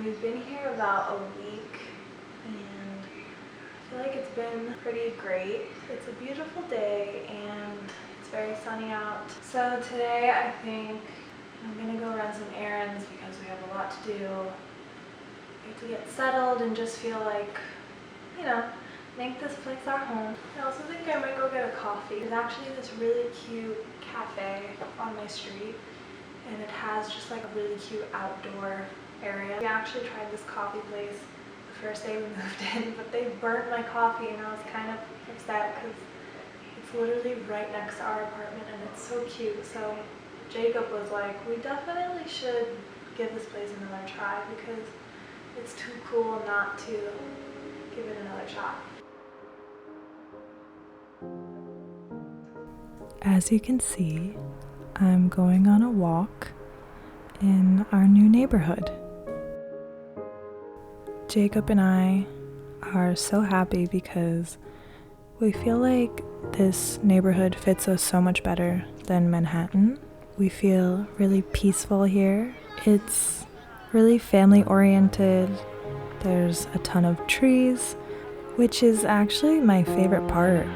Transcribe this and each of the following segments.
we've been here about a week and I feel like it's been pretty great. It's a beautiful day and it's very sunny out. So today I think I'm gonna go run some errands because we have a lot to do. We have to get settled and just feel like, make this place our home. I also think I might go get a coffee. There's actually this really cute cafe on my street and it has just like a really cute outdoor area. We actually tried this coffee place the first day we moved in, but they burnt my coffee and I was kind of upset because it's literally right next to our apartment and it's so cute. So Jacob was like, we definitely should give this place another try because it's too cool not to give it another shot. As you can see, I'm going on a walk in our new neighborhood. Jacob and I are so happy because we feel like this neighborhood fits us so much better than Manhattan. We feel really peaceful here. It's really family oriented. There's a ton of trees, which is actually my favorite part.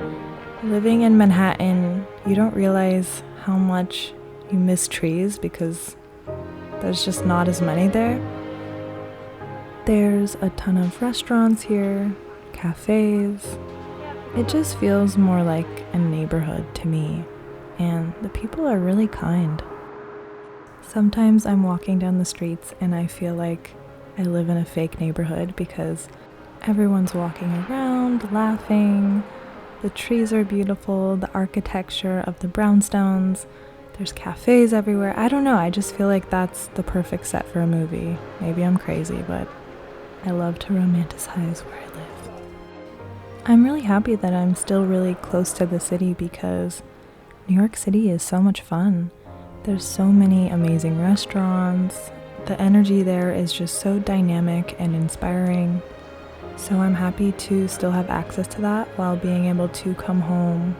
Living in Manhattan, you don't realize how much you miss trees because there's just not as many there. There's a ton of restaurants here, cafes. It just feels more like a neighborhood to me, and the people are really kind. Sometimes I'm walking down the streets and I feel like I live in a fake neighborhood because everyone's walking around, laughing. The trees are beautiful, the architecture of the brownstones, there's cafes everywhere. I don't know, I just feel like that's the perfect set for a movie. Maybe I'm crazy, but I love to romanticize where I live. I'm really happy that I'm still really close to the city because New York City is so much fun. There's so many amazing restaurants. The energy there is just so dynamic and inspiring. So I'm happy to still have access to that while being able to come home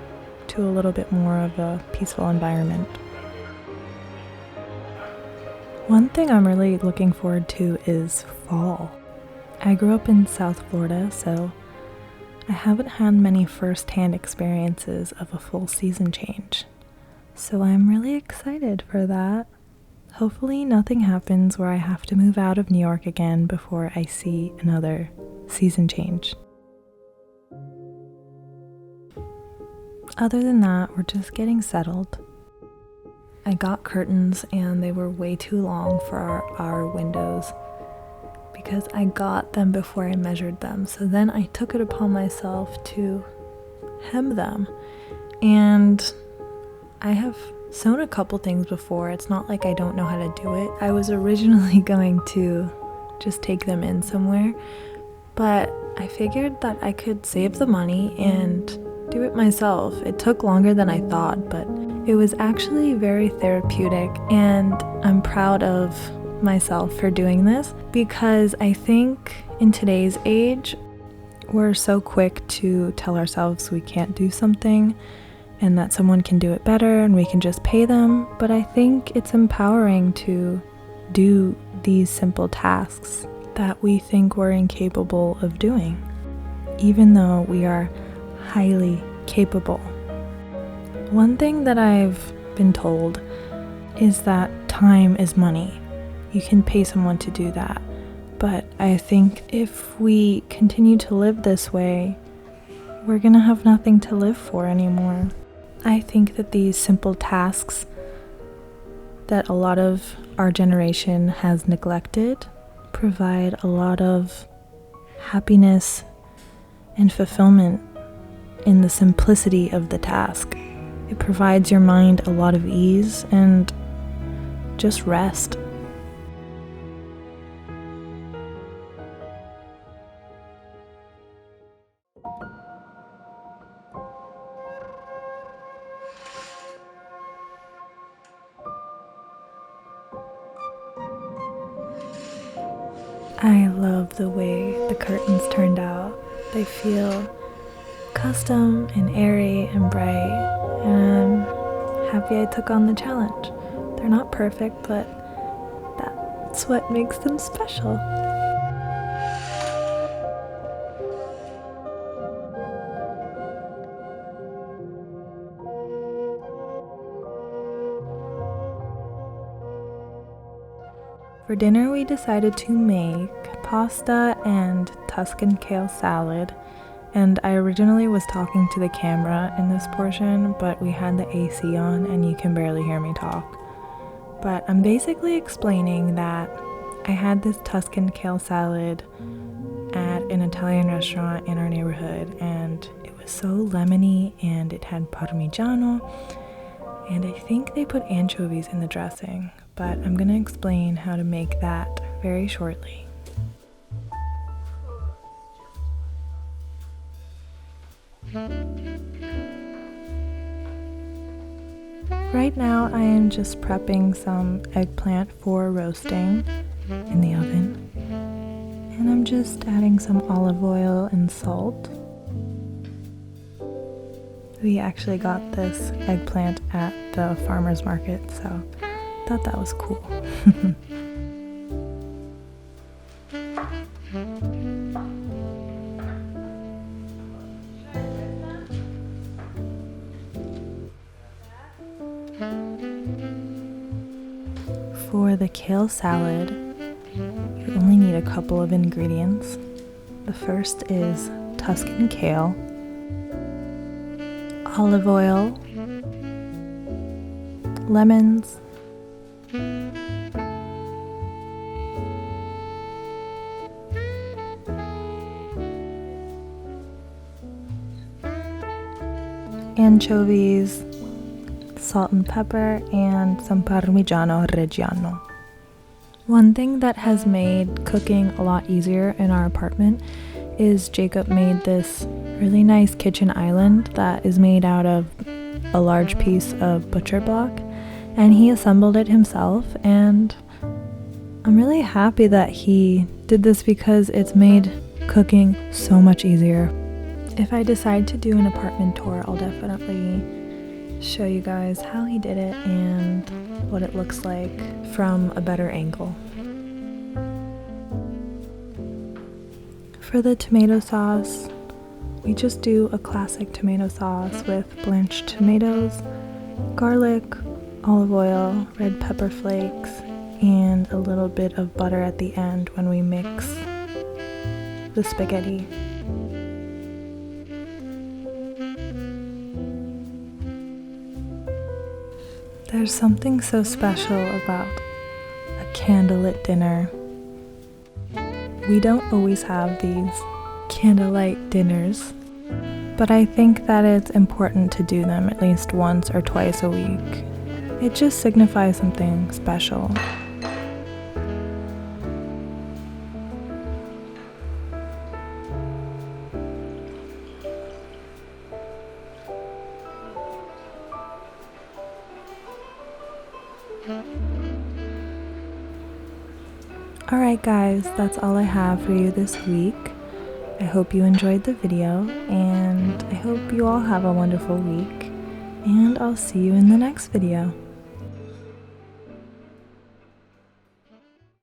to a little bit more of a peaceful environment. One thing I'm really looking forward to is fall. I grew up in South Florida, so I haven't had many first-hand experiences of a full season change. So I'm really excited for that. Hopefully nothing happens where I have to move out of New York again before I see another season change. Other than that, we're just getting settled. I got curtains and they were way too long for our windows because I got them before I measured them. So then I took it upon myself to hem them. And I have sewn a couple things before. It's not like I don't know how to do it. I was originally going to just take them in somewhere, but I figured that I could save the money and do it myself. It took longer than I thought, but it was actually very therapeutic, and I'm proud of myself for doing this because I think in today's age, we're so quick to tell ourselves we can't do something and that someone can do it better and we can just pay them. But I think it's empowering to do these simple tasks that we think we're incapable of doing, even though we are highly capable. One thing that I've been told is that time is money. You can pay someone to do that. But I think if we continue to live this way, we're gonna have nothing to live for anymore. I think that these simple tasks that a lot of our generation has neglected provide a lot of happiness and fulfillment in the simplicity of the task. It provides your mind a lot of ease and just rest. I love the way the curtains turned out. They feel custom and airy and bright, and I'm happy I took on the challenge. They're not perfect, but that's what makes them special. For dinner, we decided to make pasta and Tuscan kale salad. And I originally was talking to the camera in this portion, but we had the AC on and you can barely hear me talk. But I'm basically explaining that I had this Tuscan kale salad at an Italian restaurant in our neighborhood, and it was so lemony, and it had parmigiano, and I think they put anchovies in the dressing, but I'm gonna explain how to make that very shortly. Right now I am just prepping some eggplant for roasting in the oven, and I'm just adding some olive oil and salt. We actually got this eggplant at the farmer's market, so I thought that was cool. For the kale salad, you only need a couple of ingredients. The first is Tuscan kale, olive oil, lemons, anchovies, salt and pepper, and some Parmigiano Reggiano. One thing that has made cooking a lot easier in our apartment is Jacob made this really nice kitchen island that is made out of a large piece of butcher block, and he assembled it himself, and I'm really happy that he did this because it's made cooking so much easier. If I decide to do an apartment tour, I'll definitely show you guys how he did it and what it looks like from a better angle. For the tomato sauce, we just do a classic tomato sauce with blanched tomatoes, garlic, olive oil, red pepper flakes, and a little bit of butter at the end when we mix the spaghetti. There's something so special about a candlelit dinner. We don't always have these candlelight dinners, but I think that it's important to do them at least once or twice a week. It just signifies something special. Alright guys, that's all I have for you this week. I hope you enjoyed the video, and I hope you all have a wonderful week, and I'll see you in the next video.